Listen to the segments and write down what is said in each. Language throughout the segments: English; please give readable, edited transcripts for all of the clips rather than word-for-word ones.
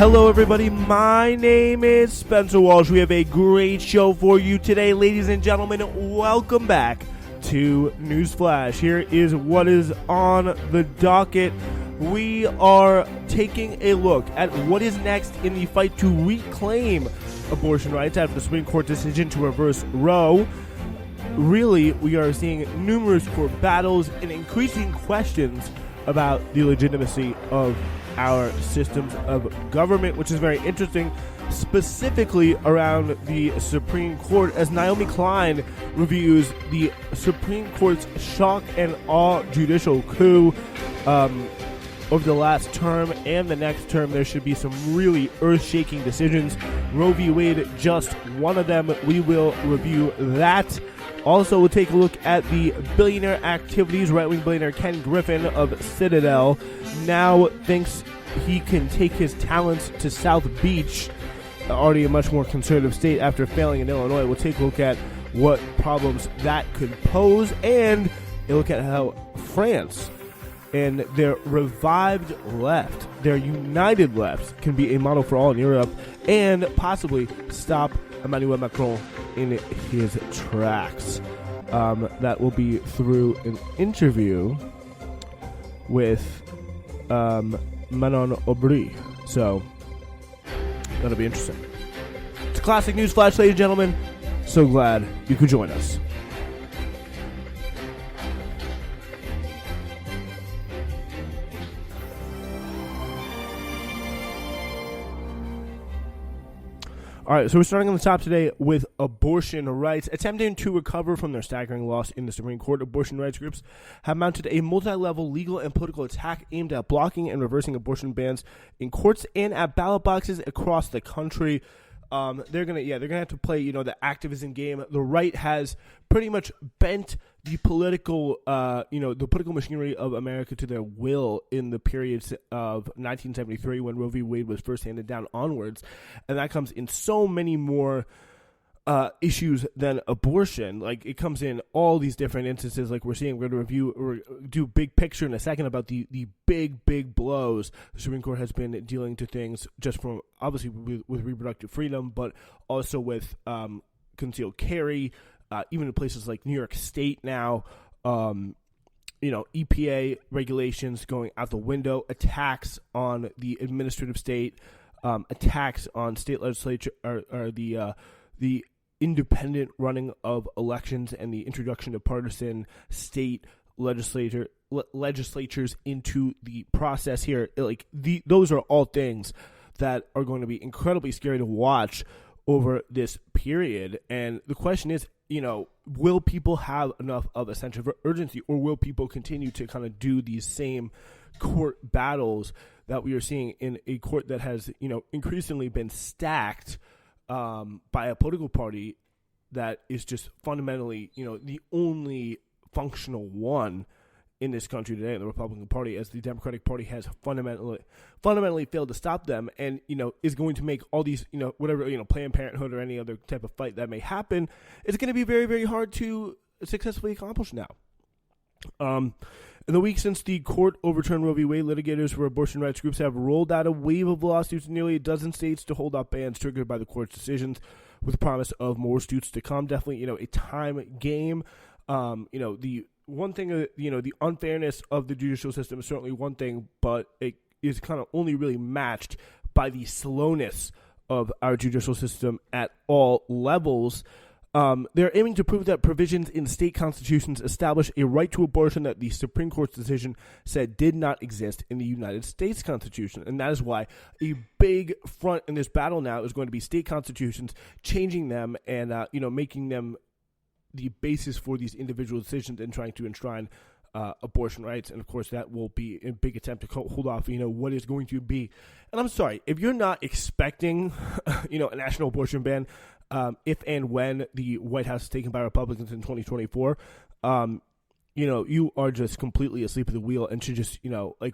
Hello, everybody. My name is Spencer Walsh. We have a great show for you today, ladies and gentlemen. Welcome back to Newsflash. Here is what is on the docket. We are taking a look at what is next in the fight to reclaim abortion rights after the Supreme Court decision to reverse Roe. Really, we are seeing numerous court battles and increasing questions about the legitimacy of our systems of government, which is very interesting, specifically around the Supreme Court, as Naomi Klein reviews the Supreme Court's shock and awe judicial coup over the last term and the next term. There should be some really earth-shaking decisions. Roe v. Wade, just one of them. We will review that. Also, we'll take a look at the billionaire activities. Right-wing billionaire Ken Griffin of Citadel now thinks he can take his talents to South Beach, already a much more conservative state, after failing in Illinois. We'll take a look at what problems that could pose, and a look at how France and their revived left, their united left, can be a model for all in Europe and possibly stop Emmanuel Macron in his tracks. That will be through an interview with Manon Aubry. So that'll be interesting. It's a classic news flash, ladies and gentlemen. So glad you could join us. All right, so we're starting on the top today with abortion rights. Attempting to recover from their staggering loss in the Supreme Court, abortion rights groups have mounted a multi-level legal and political attack aimed at blocking and reversing abortion bans in courts and at ballot boxes across the country. They're gonna have to play, the activism game. The right has pretty much bent the political, the political machinery of America to their will in the periods of 1973 when Roe v. Wade was first handed down onwards, and that comes in so many more issues than abortion. Like, it comes in all these different instances. Like we're seeing, we're going to review or do big picture in a second about the big blows the Supreme Court has been dealing to things, just from obviously with reproductive freedom, but also with concealed carry, even in places like New York State now. EPA regulations going out the window, attacks on the administrative state, attacks on state legislature, or the independent running of elections, and the introduction of partisan state legislatures into the process here. Those are all things that are going to be incredibly scary to watch over this period. And the question is, will people have enough of a sense of urgency, or will people continue to kind of do these same court battles that we are seeing in a court that has, increasingly been stacked by a political party that is just fundamentally, the only functional one in this country today, the Republican Party, as the Democratic Party has fundamentally failed to stop them, and is going to make all these, whatever, Planned Parenthood or any other type of fight that may happen, it's going to be very, very hard to successfully accomplish now. In the week since the court overturned Roe v. Wade, litigators for abortion rights groups have rolled out a wave of lawsuits in nearly a dozen states to hold up bans triggered by the court's decisions, with the promise of more suits to come. Definitely, a time game. The one thing, the unfairness of the judicial system is certainly one thing, but it is kind of only really matched by the slowness of our judicial system at all levels. They're aiming to prove that provisions in state constitutions establish a right to abortion that the Supreme Court's decision said did not exist in the United States Constitution. And that is why a big front in this battle now is going to be state constitutions, changing them and, making them the basis for these individual decisions and trying to enshrine abortion rights. And, of course, that will be a big attempt to hold off, what is going to be. And I'm sorry, if you're not expecting, a national abortion ban, if and when the White House is taken by Republicans in 2024, you are just completely asleep at the wheel and should just,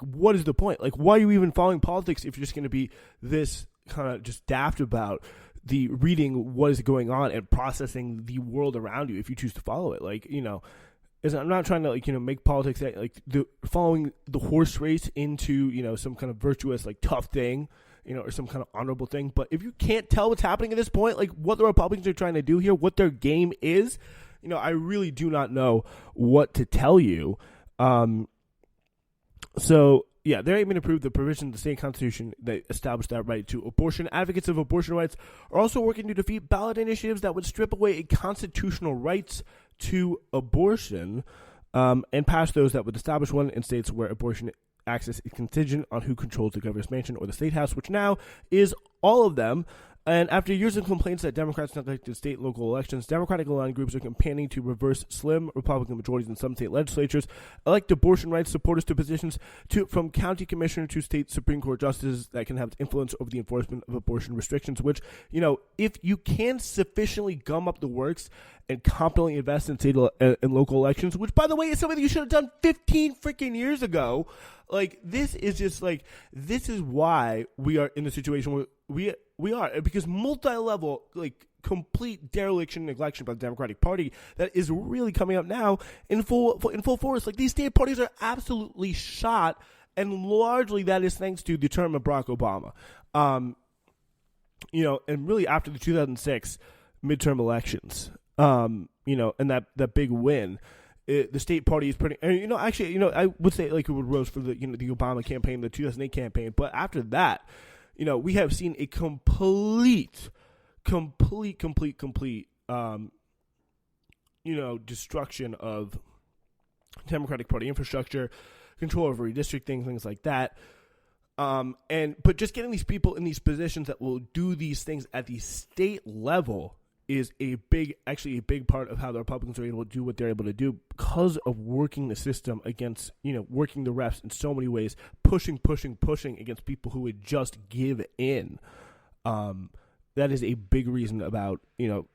what is the point? Like, why are you even following politics if you're just going to be this kind of just daft about the reading what is going on and processing the world around you if you choose to follow it? I'm not trying to make politics following the horse race into some kind of virtuous tough thing or some kind of honorable thing. But if you can't tell what's happening at this point, like what the Republicans are trying to do here, what their game is, I really do not know what to tell you. So, yeah, they're aiming to prove the provisions of the state constitution that establish that right to abortion. Advocates of abortion rights are also working to defeat ballot initiatives that would strip away constitutional rights to abortion and pass those that would establish one in states where abortion access is contingent on who controls the governor's mansion or the state house, which now is all of them. And after years of complaints that Democrats neglected state and local elections, Democratic-aligned groups are campaigning to reverse slim Republican majorities in some state legislatures, elect abortion rights supporters to positions from county commissioner to state Supreme Court justices that can have influence over the enforcement of abortion restrictions, which, if you can sufficiently gum up the works and competently invest in state and local elections, which, by the way, is something you should have done 15 freaking years ago. Like, this is why we are in the situation where we are, because multi-level, complete dereliction and neglection by the Democratic Party that is really coming up now in full force. Like, these state parties are absolutely shot, and largely that is thanks to the term of Barack Obama. And really after the 2006 midterm elections, and that big win. The state party is pretty, I would say it would rose for the the Obama campaign, the 2008 campaign, but after that, we have seen a complete, destruction of Democratic Party infrastructure, control over redistricting, things like that. But just getting these people in these positions that will do these things at the state level is a big part of how the Republicans are able to do what they're able to do because of working the system against, working the refs in so many ways, pushing against people who would just give in. That is a big reason about,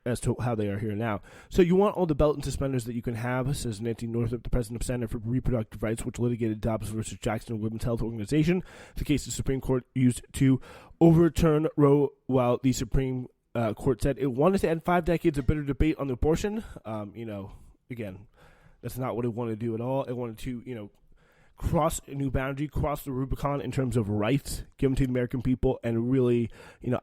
as to how they are here now. So you want all the belt and suspenders that you can have, says Nancy Northup, the president of Center for Reproductive Rights, which litigated Dobbs versus Jackson Women's Health Organization, the case the Supreme Court used to overturn Roe, while the Supreme Court said it wanted to end 5 decades of bitter debate on abortion. Again, that's not what it wanted to do at all. It wanted to, cross a new boundary, cross the Rubicon in terms of rights given to the American people, and really,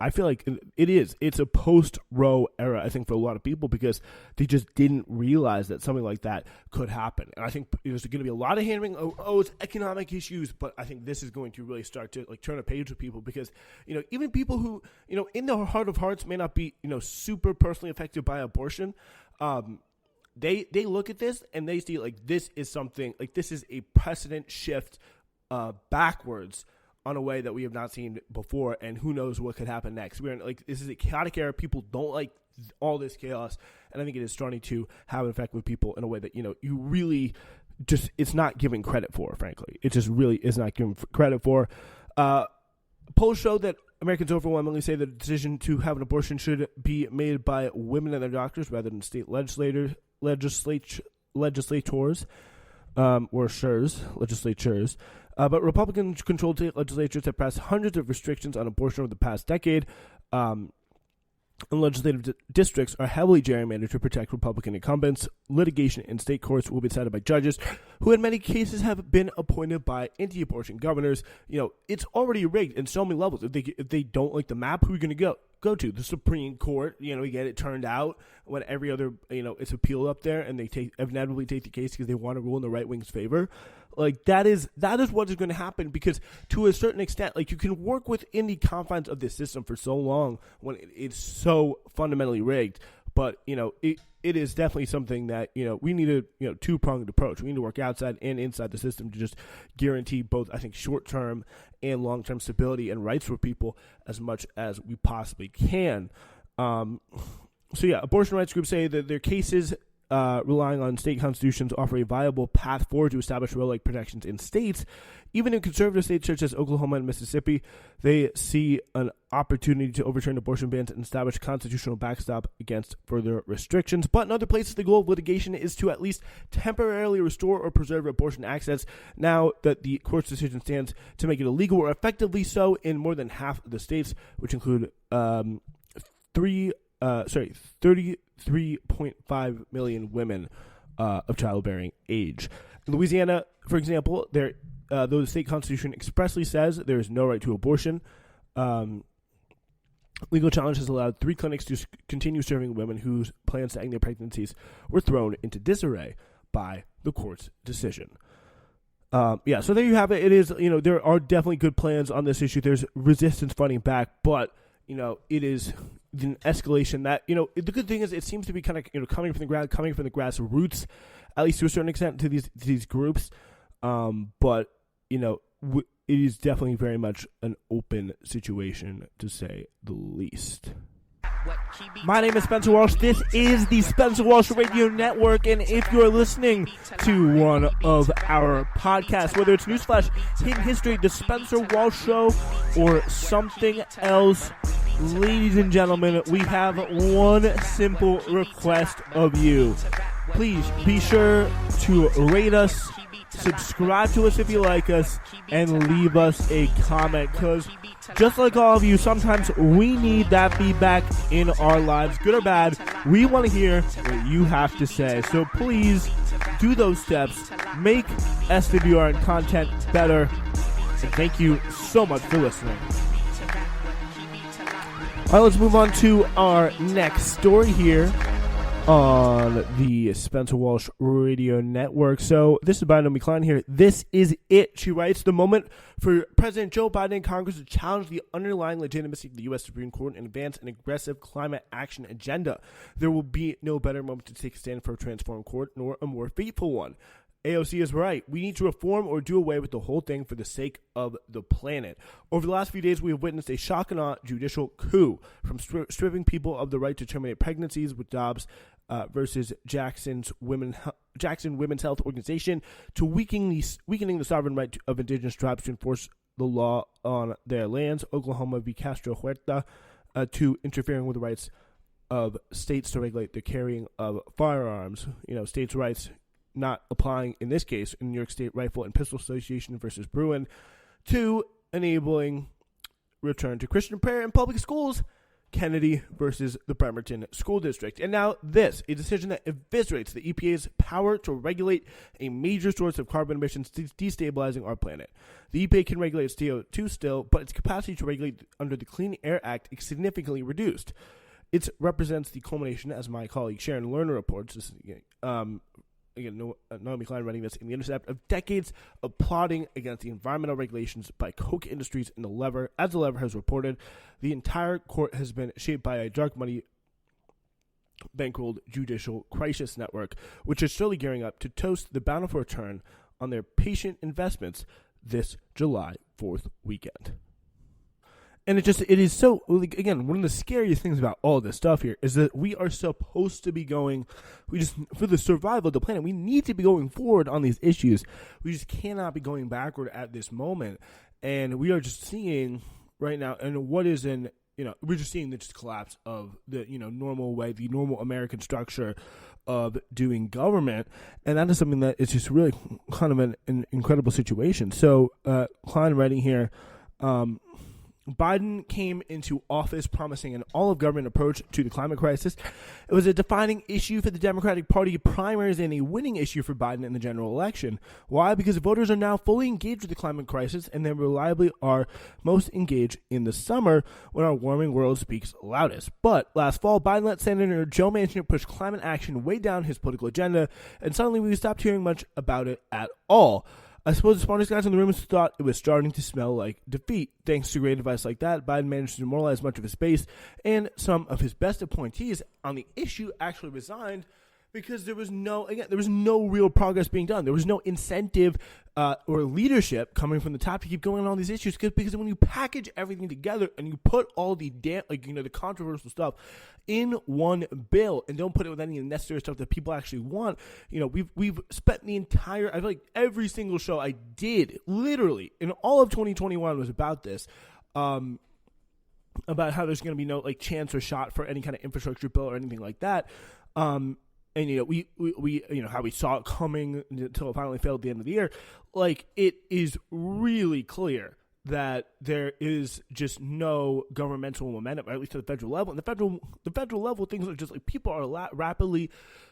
I feel like it's a post-Roe era, I think, for a lot of people, because they just didn't realize that something like that could happen. And I think there's going to be a lot of hammering, it's economic issues, but I think this is going to really start to turn a page with people, because, even people who, in their heart of hearts may not be, super personally affected by abortion, They look at this and they see this is something, this is a precedent shift backwards on a way that we have not seen before, and who knows what could happen next. We're in, this is a chaotic era. People don't like all this chaos, and I think it is starting to have an effect with people in a way that you really just, it's not giving credit for. Frankly, it just really is not giving credit for. Polls show that Americans overwhelmingly say the decision to have an abortion should be made by women and their doctors rather than state legislators or legislatures. But Republican-controlled state legislatures have passed hundreds of restrictions on abortion over the past decade, and legislative districts are heavily gerrymandered to protect Republican incumbents. Litigation in state courts will be decided by judges who in many cases have been appointed by anti-abortion governors. It's already rigged in so many levels. If they don't like the map, who are you going to go to? The Supreme Court. We get it turned out when every other, it's appealed up there, and they inevitably take the case because they want to rule in the right wing's favor. That is what is going to happen, because to a certain extent, you can work within the confines of this system for so long when it's so fundamentally rigged. But, it is definitely something that, we need a two-pronged approach. We need to work outside and inside the system to just guarantee both, I think, short-term and long-term stability and rights for people as much as we possibly can. Abortion rights groups say that their cases relying on state constitutions offer a viable path forward to establish Roe-like protections in states. Even in conservative states such as Oklahoma and Mississippi, they see an opportunity to overturn abortion bans and establish constitutional backstop against further restrictions. But in other places, the goal of litigation is to at least temporarily restore or preserve abortion access now that the court's decision stands to make it illegal, or effectively so in more than half of the states, which include 33.5 million women of childbearing age. In Louisiana, for example, though the state constitution expressly says there is no right to abortion, legal challenge has allowed 3 clinics to continue serving women whose plans to end their pregnancies were thrown into disarray by the court's decision. So there you have it. It is, there are definitely good plans on this issue. There's resistance fighting back, but, it is an escalation that, the good thing is it seems to be kind of, coming from the grassroots, at least to a certain extent, to these groups. But, it is definitely very much an open situation, to say the least. My name is Spencer Walsh. This is the Spencer Walsh Radio Network, and if you're listening to one of our podcasts, whether it's Newsflash, Hidden History, The Spencer Walsh Show, or something else, ladies and gentlemen, we have one simple request of you. Please be sure to rate us, subscribe to us if you like us, and leave us a comment, because just like all of you, sometimes we need that feedback in our lives, good or bad. We want to hear what you have to say. So please do those steps. Make SWR content better. And thank you so much for listening. All right, let's move on to our next story here on the Spencer Walsh Radio Network. So this is by Naomi Klein here. This is it. She writes, the moment for President Joe Biden and Congress to challenge the underlying legitimacy of the U.S. Supreme Court and advance an aggressive climate action agenda. There will be no better moment to take a stand for a transformed court, nor a more faithful one. AOC is right. We need to reform or do away with the whole thing for the sake of the planet. Over the last few days, we have witnessed a shock and awe judicial coup, from stripping people of the right to terminate pregnancies with Dobbs versus Jackson Women's Health Organization, to weakening the sovereign right of indigenous tribes to enforce the law on their lands, Oklahoma v. Castro Huerta, to interfering with the rights of states to regulate the carrying of firearms. States' rights not applying in this case in New York State Rifle and Pistol Association versus Bruin, to enabling return to Christian prayer in public schools, Kennedy versus the Bremerton School District. And now this, a decision that eviscerates the EPA's power to regulate a major source of carbon emissions, destabilizing our planet. The EPA can regulate CO2 still, but its capacity to regulate under the Clean Air Act is significantly reduced. It represents the culmination, as my colleague Sharon Lerner reports, this is, Naomi Klein writing this in The Intercept, of decades of plotting against the environmental regulations by Koch Industries and the Lever. As the Lever has reported, the entire court has been shaped by a dark money bankrolled judicial crisis network, which is slowly gearing up to toast the bountiful return on their patient investments this July 4th weekend. And it is so, again, one of the scariest things about all this stuff here is that we are supposed to be for the survival of the planet, we need to be going forward on these issues. We just cannot be going backward at this moment. And we are just seeing right now, and we're just seeing the just collapse of the, normal way, the normal American structure of doing government. And that is something that is just really kind of an incredible situation. So, Klein writing here, Biden came into office promising an all-of-government approach to the climate crisis. It was a defining issue for the Democratic Party primaries and a winning issue for Biden in the general election. Why? Because voters are now fully engaged with the climate crisis, and they reliably are most engaged in the summer when our warming world speaks loudest. But last fall, Biden let Senator Joe Manchin push climate action way down his political agenda, and suddenly we stopped hearing much about it at all. I suppose the smartest guys in the room thought it was starting to smell like defeat. Thanks to great advice like that, Biden managed to demoralize much of his base, and some of his best appointees on the issue actually resigned because there was no real progress being done. There was no incentive or leadership coming from the top to keep going on all these issues, because when you package everything together and you put all the the controversial stuff in one bill and don't put it with any necessary stuff that people actually want, we've spent the entire, I feel like every single show I did literally in all of 2021 was about this. About how there's going to be no chance or shot for any kind of infrastructure bill or anything like that. And, we how we saw it coming until it finally failed at the end of the year. It is really clear that there is just no governmental momentum, or at least at the federal level. And the federal level, things are just people are rapidly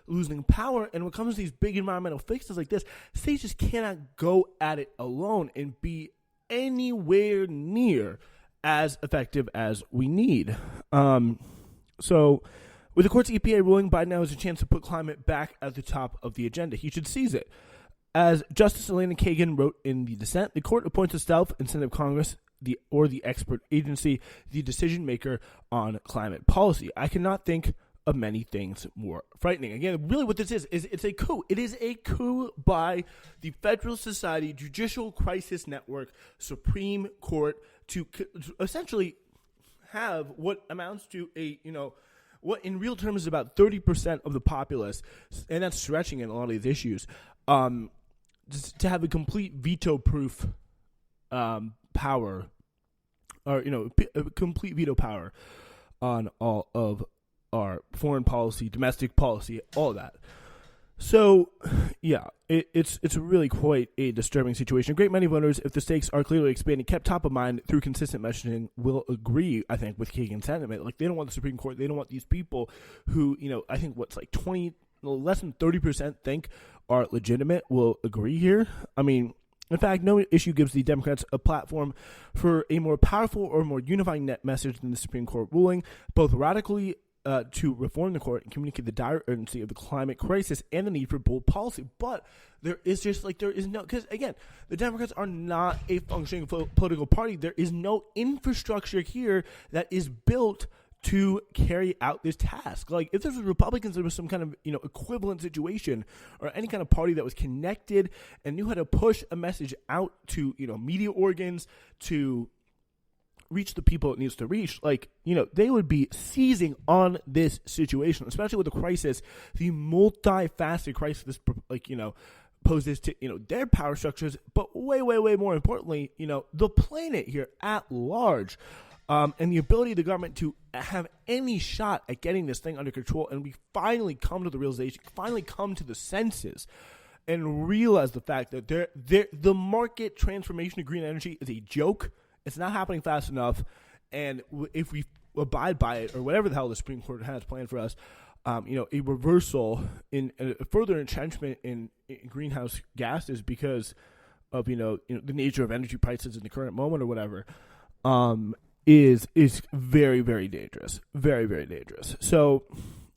losing power. And when it comes to these big environmental fixes like this, states just cannot go at it alone and be anywhere near as effective as we need. So with the court's EPA ruling, Biden now has a chance to put climate back at the top of the agenda. He should seize it. As Justice Elena Kagan wrote in the dissent, the court appoints itself instead of Congress or the expert agency, the decision maker on climate policy. I cannot think of many things more frightening. Again, really what this is it's a coup. It is a coup by the Federalist Society Judicial Crisis Network Supreme Court to essentially have what amounts to what in real terms is about 30% of the populace, and that's stretching in a lot of these issues, to have a complete veto-proof power, or complete veto power on all of our foreign policy, domestic policy, all that. So, yeah, it's really quite a disturbing situation. A great many voters, if the stakes are clearly expanding, kept top of mind through consistent messaging, will agree, I think, with Kagan's sentiment. Like, they don't want the Supreme Court. They don't want these people who, I think less than 30% think are legitimate will agree here. I mean, in fact, no issue gives the Democrats a platform for a more powerful or more unifying net message than the Supreme Court ruling, both radically to reform the court and communicate the dire urgency of the climate crisis and the need for bold policy. But there is because again, the Democrats are not a functioning political party. There is no infrastructure here that is built to carry out this task. Like, if this was Republicans, there was some kind of, equivalent situation, or any kind of party that was connected and knew how to push a message out to, media organs to reach the people it needs to reach, they would be seizing on this situation, especially with the crisis, the multifaceted crisis this, poses to, their power structures, but way, way, way more importantly, the planet here at large. And the ability of the government to have any shot at getting this thing under control, and we finally come to the realization, finally come to the senses, and realize the fact that the market transformation to green energy is a joke. It's not happening fast enough, and if we abide by it, or whatever the hell the Supreme Court has planned for us, a reversal in a further entrenchment in greenhouse gases because of the nature of energy prices in the current moment or whatever, is very, very dangerous. Very, very dangerous. So,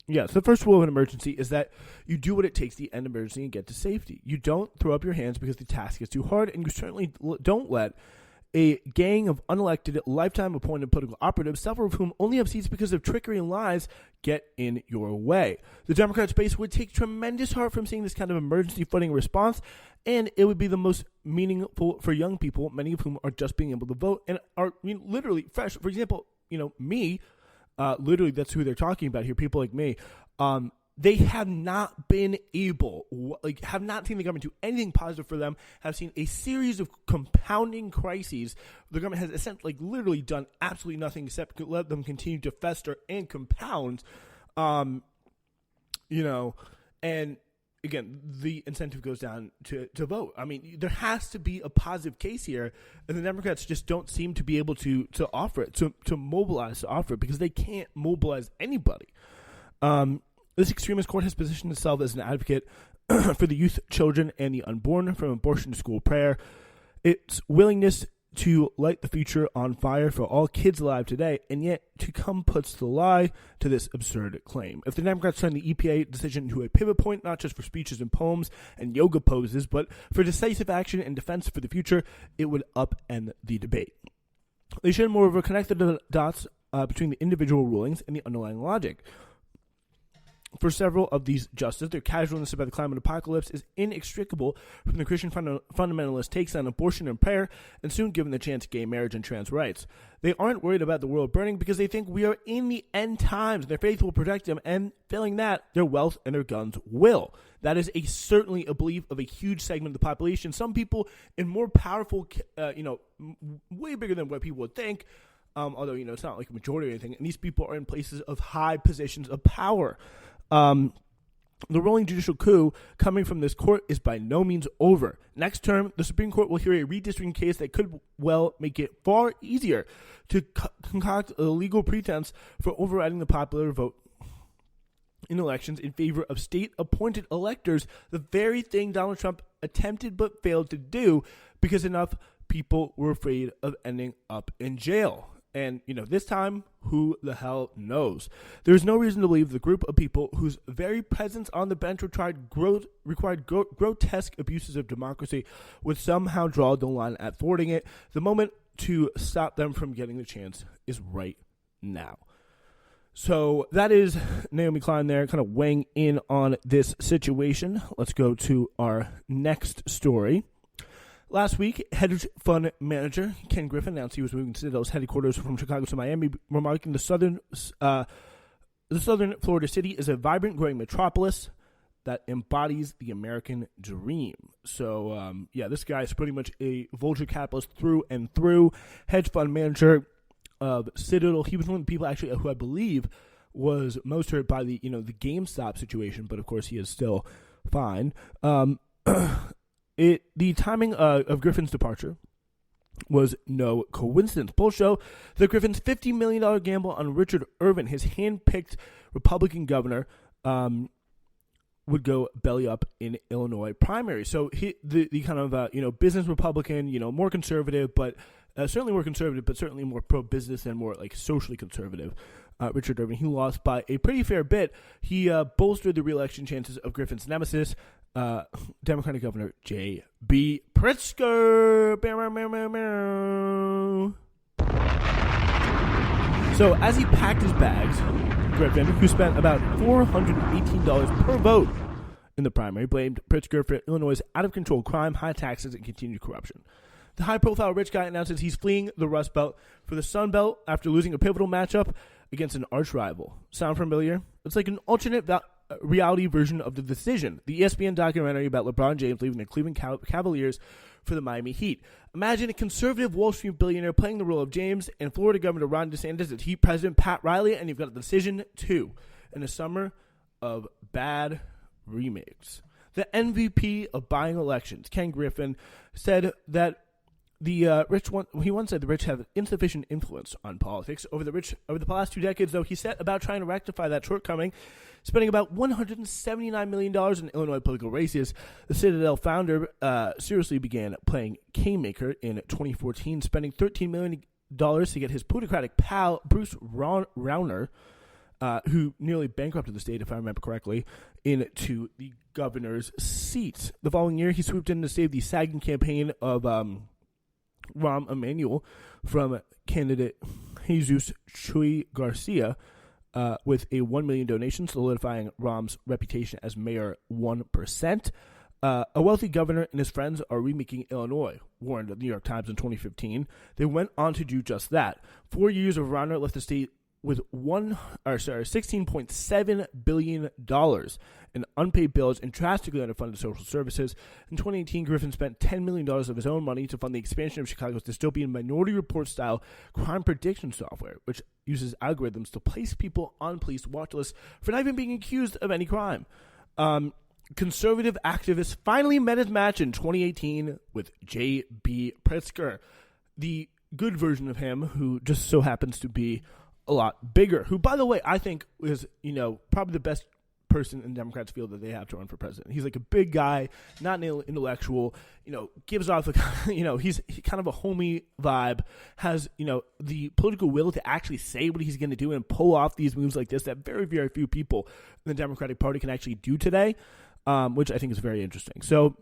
yeah, so the first rule of an emergency is that you do what it takes to end emergency and get to safety. You don't throw up your hands because the task is too hard, and you certainly don't let a gang of unelected, lifetime appointed political operatives, several of whom only have seats because of trickery and lies, get in your way. The Democrats' base would take tremendous heart from seeing this kind of emergency funding response, and it would be the most meaningful for young people, many of whom are just being able to vote and are literally fresh. For example, me, literally that's who they're talking about here, people like me. They have not been able, have not seen the government do anything positive for them, have seen a series of compounding crises. The government has essentially, literally done absolutely nothing except let them continue to fester and compound, and again, the incentive goes down to vote. I mean, there has to be a positive case here, and the Democrats just don't seem to be able to offer it, to mobilize, to offer it, because they can't mobilize anybody. This extremist court has positioned itself as an advocate for the youth, children, and the unborn, from abortion to school prayer. Its willingness to light the future on fire for all kids alive today, and yet to come puts the lie to this absurd claim. If the Democrats turn the EPA decision into a pivot point, not just for speeches and poems and yoga poses, but for decisive action and defense for the future, it would upend the debate. They should, moreover, connect the dots between the individual rulings and the underlying logic. For several of these justices, their casualness about the climate apocalypse is inextricable from the Christian fundamentalist takes on abortion and prayer, and soon given the chance, gay marriage and trans rights. They aren't worried about the world burning because they think we are in the end times. Their faith will protect them, and failing that, their wealth and their guns will. That is certainly a belief of a huge segment of the population. Some people in more powerful, way bigger than what people would think, although, it's not like a majority or anything, and these people are in places of high positions of power. The rolling judicial coup coming from this court is by no means over. Next term, the Supreme Court will hear a redistricting case that could well make it far easier to concoct a legal pretense for overriding the popular vote in elections in favor of state-appointed electors, the very thing Donald Trump attempted but failed to do because enough people were afraid of ending up in jail. And, this time, who the hell knows? There's no reason to believe the group of people whose very presence on the bench required grotesque abuses of democracy would somehow draw the line at thwarting it. The moment to stop them from getting the chance is right now. So that is Naomi Klein there, kind of weighing in on this situation. Let's go to our next story. Last week, hedge fund manager Ken Griffin announced he was moving Citadel's headquarters from Chicago to Miami, remarking the southern Florida city is a vibrant, growing metropolis that embodies the American dream. So, this guy is pretty much a vulture capitalist through and through, hedge fund manager of Citadel. He was one of the people actually who I believe was most hurt by the the GameStop situation, but of course he is still fine. The timing of Griffin's departure was no coincidence. Polls show that Griffin's $50 million gamble on Richard Irvin, his hand-picked Republican governor, would go belly up in Illinois primary. So the kind of business Republican, more conservative, but certainly more conservative, but certainly more pro-business and more like socially conservative. Richard Irvin, he lost by a pretty fair bit. He bolstered the re-election chances of Griffin's nemesis, Democratic Governor J.B. Pritzker. So as he packed his bags, Griffin, who spent about $418 per vote in the primary, blamed Pritzker for Illinois' out-of-control crime, high taxes, and continued corruption. The high-profile rich guy announces he's fleeing the Rust Belt for the Sun Belt after losing a pivotal matchup against an arch rival. Sound familiar? It's like an alternate reality version of The Decision, the ESPN documentary about LeBron James leaving the Cleveland Cavaliers for the Miami Heat. Imagine a conservative Wall Street billionaire playing the role of James and Florida Governor Ron DeSantis as Heat President Pat Riley, and you've got The Decision 2 in a summer of bad remakes. The MVP of buying elections, Ken Griffin, said that the rich said the rich have insufficient influence on politics. Over the past 2 decades, though, he set about trying to rectify that shortcoming, spending about $179 million in Illinois political races. The Citadel founder seriously began playing Kingmaker in 2014, spending $13 million to get his plutocratic pal, Bruce Rauner, who nearly bankrupted the state, if I remember correctly, into the governor's seat. The following year, he swooped in to save the sagging campaign of Rahm Emanuel from candidate Jesus Chuy Garcia with a $1 million donation, solidifying Rahm's reputation as mayor 1%. A wealthy governor and his friends are remaking Illinois, warned the New York Times in 2015. They went on to do just that. 4 years of Rauner left the state with $16.7 billion in unpaid bills and drastically underfunded social services. In 2018, Griffin spent $10 million of his own money to fund the expansion of Chicago's dystopian Minority Report-style crime prediction software, which uses algorithms to place people on police watch lists for not even being accused of any crime. Conservative activists finally met his match in 2018 with J.B. Pritzker, the good version of him, who just so happens to be a lot bigger, who, by the way, I think is, probably the best person in the Democrats field that they have to run for president. He's like a big guy, not an intellectual, gives off he's kind of a homey vibe, has, the political will to actually say what he's going to do and pull off these moves like this that very, very few people in the Democratic Party can actually do today, which I think is very interesting. So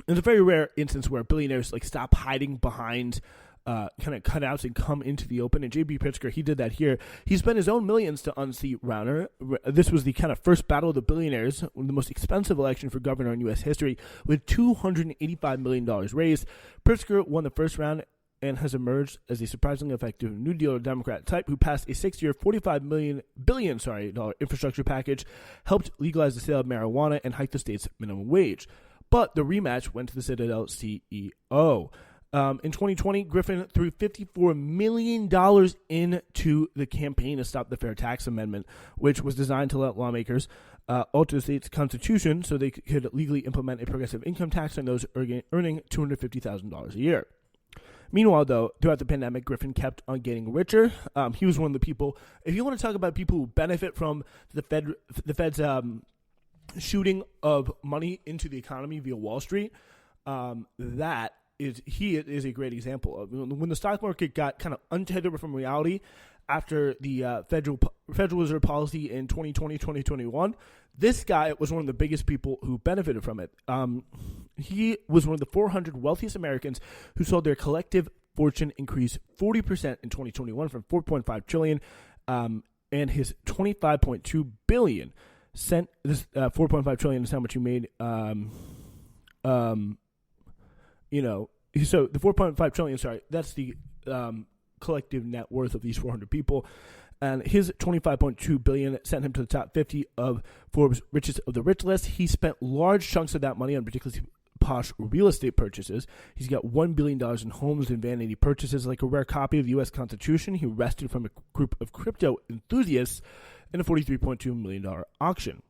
it's a very rare instance where billionaires stop hiding behind kind of cutouts and come into the open. And J.B. Pritzker, he did that here. He spent his own millions to unseat Rauner. This was the kind of first battle of the billionaires, the most expensive election for governor in U.S. history, with $285 million raised. Pritzker won the first round and has emerged as a surprisingly effective New Deal Democrat type who passed a 6-year, $45 billion infrastructure package, helped legalize the sale of marijuana, and hiked the state's minimum wage. But the rematch went to the Citadel CEO. In 2020, Griffin threw $54 million into the campaign to stop the Fair Tax Amendment, which was designed to let lawmakers alter the state's constitution so they could legally implement a progressive income tax on those earning $250,000 a year. Meanwhile, though, throughout the pandemic, Griffin kept on getting richer. He was one of the people, if you want to talk about people who benefit from the Fed's shooting of money into the economy via Wall Street, that is a great example of when the stock market got kind of untethered from reality after the Federal Reserve policy in 2020, 2021. This guy was one of the biggest people who benefited from it. He was one of the 400 wealthiest Americans who saw their collective fortune increase 40% in 2021 from $4.5 trillion, and his $25.2 billion sent this $4.5 trillion is how much he made. So the $4.5 trillion, sorry, that's the collective net worth of these 400 people. And his $25.2 billion sent him to the top 50 of Forbes' richest of the rich list. He spent large chunks of that money on particularly posh real estate purchases. He's got $1 billion in homes and vanity purchases, like a rare copy of the U.S. Constitution he wrested from a group of crypto enthusiasts in a $43.2 million auction.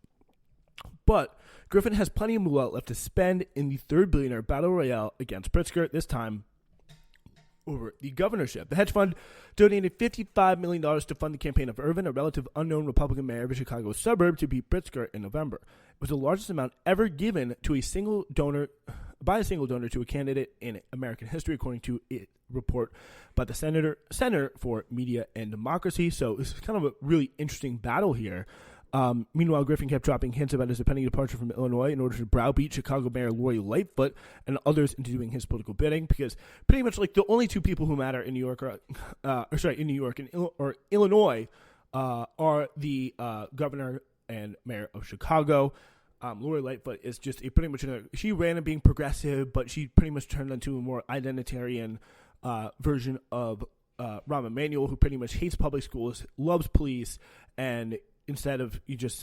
But Griffin has plenty of moolah left to spend in the third billionaire battle royale against Pritzker, this time over the governorship. The hedge fund donated $55 million to fund the campaign of Irvin, a relative unknown Republican mayor of a Chicago suburb, to beat Pritzker in November. It was the largest amount ever given to a single donor to a candidate in American history, according to a report by the Center for Media and Democracy. So this is kind of a really interesting battle here. Meanwhile, Griffin kept dropping hints about his impending departure from Illinois in order to browbeat Chicago Mayor Lori Lightfoot and others into doing his political bidding, because pretty much like the only two people who matter in New York or Illinois are the governor and mayor of Chicago. Lori Lightfoot is just she ran being progressive, but she pretty much turned into a more identitarian version of Rahm Emanuel, who pretty much hates public schools, loves police, and instead of just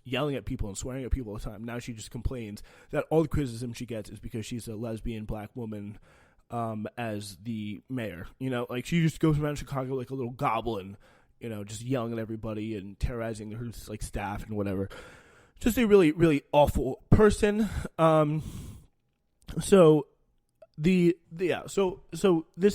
yelling at people and swearing at people all the time, now she just complains that all the criticism she gets is because she's a lesbian black woman as the mayor. Like she just goes around Chicago like a little goblin, just yelling at everybody and terrorizing her staff and whatever. Just a really, really awful person. So this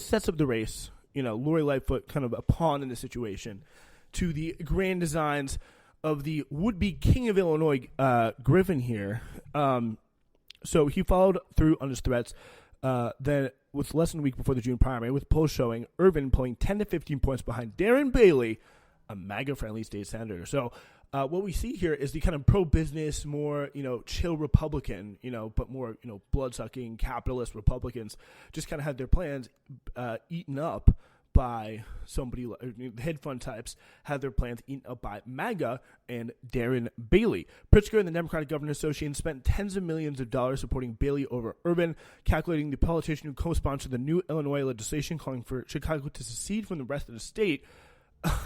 sets up the race. Lori Lightfoot kind of a pawn in the situation, to the grand designs of the would-be king of Illinois, Griffin here. So he followed through on his threats. Then, with less than a week before the June primary, with polls showing Irvin pulling 10 to 15 points behind Darren Bailey, a MAGA-friendly state senator. So what we see here is the kind of pro-business, more, chill Republican, but more, blood-sucking capitalist Republicans just kind of had their plans eaten up by somebody, the hedge fund types had their plans eaten up by MAGA and Darren Bailey. Pritzker and the Democratic Governors Association spent tens of millions of dollars supporting Bailey over Irvin, calculating the politician who co-sponsored the new Illinois legislation calling for Chicago to secede from the rest of the state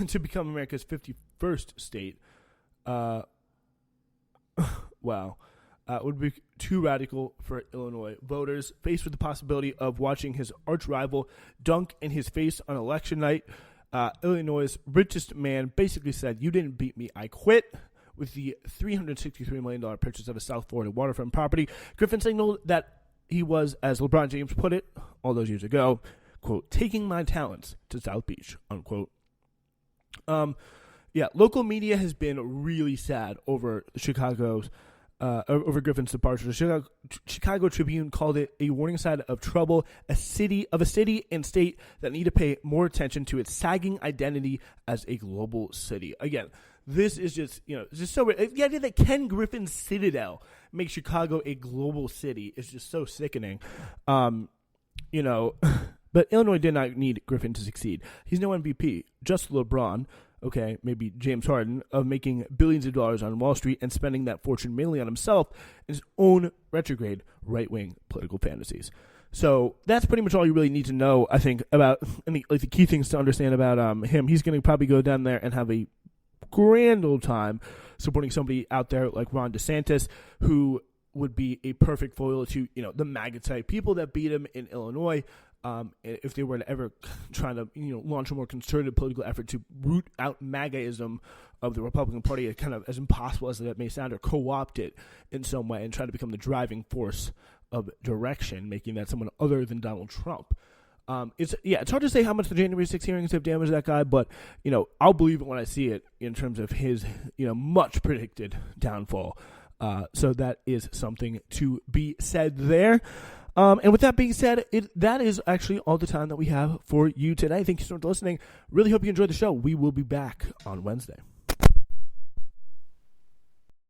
to become America's 51st state. Wow. Would be too radical for Illinois voters. Faced with the possibility of watching his arch rival dunk in his face on election night, Illinois' richest man basically said, "You didn't beat me, I quit." With the $363 million purchase of a South Florida waterfront property, Griffin signaled that he was, as LeBron James put it all those years ago, quote, "taking my talents to South Beach," unquote. Local media has been really sad over over Griffin's departure. The Chicago Tribune called it a warning sign of trouble, a city and state that need to pay more attention to its sagging identity as a global city. Again, this is just, it's just so weird. The idea that Ken Griffin's Citadel makes Chicago a global city is just so sickening. But Illinois did not need Griffin to succeed. He's no MVP, just LeBron. Okay, maybe James Harden, of making billions of dollars on Wall Street and spending that fortune mainly on himself and his own retrograde right-wing political fantasies. So that's pretty much all you really need to know, I think, about the key things to understand about him. He's going to probably go down there and have a grand old time supporting somebody out there like Ron DeSantis, who would be a perfect foil to the MAGA type people that beat him in Illinois. If they were to ever try to, launch a more concerted political effort to root out MAGAism of the Republican Party, kind of as impossible as that may sound, or co-opt it in some way and try to become the driving force of direction, making that someone other than Donald Trump. It's hard to say how much the January 6 hearings have damaged that guy, but, I'll believe it when I see it in terms of his, much predicted downfall. So that is something to be said there. And with that being said, that is actually all the time that we have for you today. Thank you so much for listening. Really hope you enjoyed the show. We will be back on Wednesday.